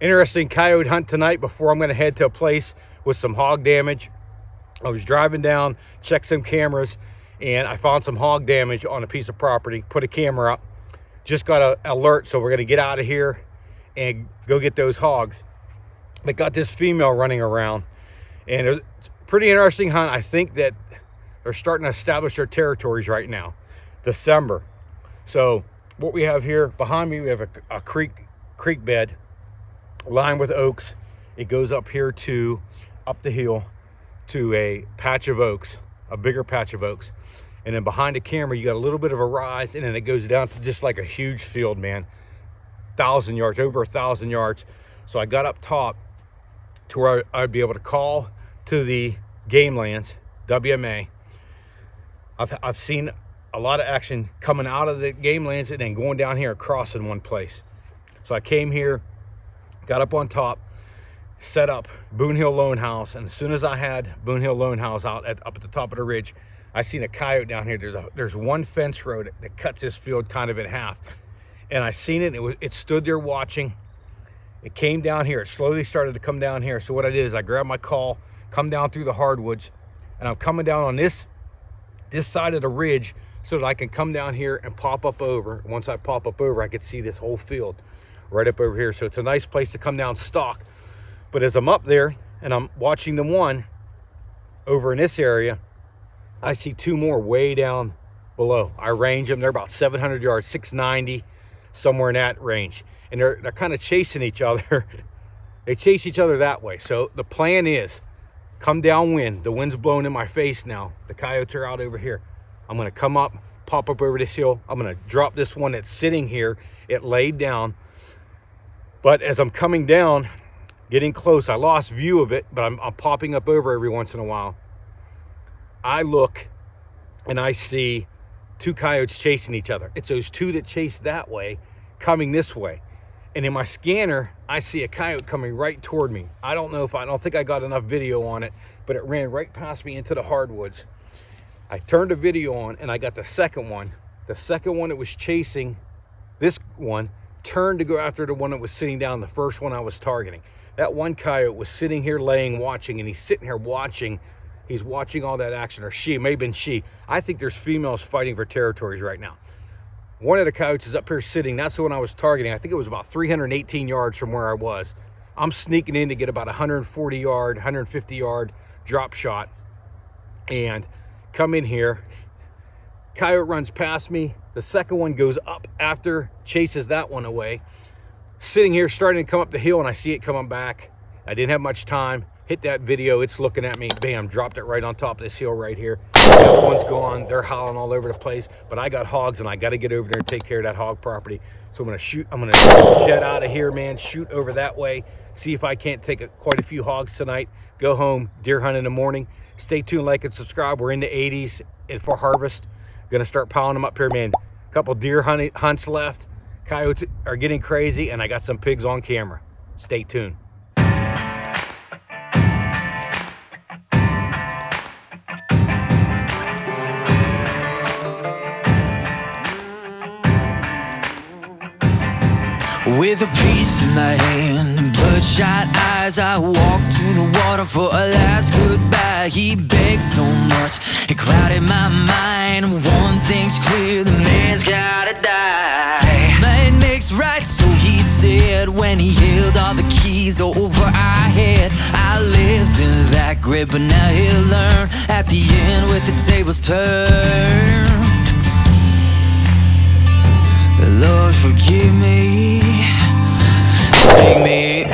Interesting coyote hunt tonight before I'm going to head to a place with some hog damage. I was driving down, checked some cameras, and I found some hog damage on a piece of property. Put a camera up. Just got an alert, so we're going to get out of here and go get those hogs. But got this female running around, and it's a pretty interesting hunt. I think that they're starting to establish their territories right now. December. So what we have here behind me, we have a creek bed lined with oaks. It goes up here to up the hill to a patch of oaks, a bigger patch of oaks. And then behind the camera, you got a little bit of a rise, and then it goes down to just like a huge field, man. 1,000 yards, over 1,000 yards. So I got up top to where I'd be able to call to the game lands, WMA. I've seen a lot of action coming out of the game lands and then going down here across in one place. So I came here, got up on top, set up Boone Hill Lone House, and as soon as I had Boone Hill Lone House up at the top of the ridge, I seen a coyote down here. There's one fence road that cuts this field kind of in half, and I seen it. It stood there watching. It came down here. It slowly started to come down here. So what I did is I grabbed my call, come down through the hardwoods, and I'm coming down on this side of the ridge so that I can come down here and pop up over. Once I pop up over, I could see this whole field right up over here. So it's a nice place to come down stock. But as I'm up there and I'm watching the one over in this area, I see two more way down below. I range them. They're about 700 yards, 690, somewhere in that range. And they're kind of chasing each other. They chase each other that way. So the plan is come downwind. The wind's blowing in my face now. The coyotes are out over here. I'm going to come up, pop up over this hill. I'm going to drop this one that's sitting here. It laid down. But as I'm coming down, getting close, I lost view of it, but I'm popping up over every once in a while. I look and I see two coyotes chasing each other. It's those two that chase that way coming this way. And in my scanner, I see a coyote coming right toward me. I don't think I got enough video on it, but it ran right past me into the hardwoods. I turned the video on and I got the second one. The second one that was chasing this one turned to go after the one that was sitting down, the first one I was targeting. That one coyote was sitting here laying watching, and he's sitting here watching. He's watching all that action, or she, it may have been she. I think there's females fighting for territories right now. One of the coyotes is up here sitting. That's the one I was targeting. I think it was about 318 yards from where I was. I'm sneaking in to get about 140 yard, 150 yard drop shot and come in here. Coyote runs past me. The second one goes up after, chases that one away. Sitting here starting to come up the hill, and I see it coming back. I didn't have much time. Hit that video. It's looking at me. Bam, dropped it right on top of this hill right here. The other one's gone. They're howling all over the place. But I got hogs, and I got to get over there and take care of that hog property. So I'm going to shoot. I'm going to jet out of here, man. Shoot over that way. See if I can't take quite a few hogs tonight. Go home. Deer hunt in the morning. Stay tuned, like, and subscribe. We're in the 80s and for harvest. Going to start piling them up here, man. A couple deer hunts left. Coyotes are getting crazy, and I got some pigs on camera. Stay tuned. With a piece in my hand and bloodshot eyes, I walked to the water for a last goodbye. He begged so much, it clouded my mind. One thing's clear, the man's gotta die. Might makes right, so he said, when he held all the keys over our head. I lived in that grip, but now he'll learn at the end with the tables turned. Lord, forgive me. Take me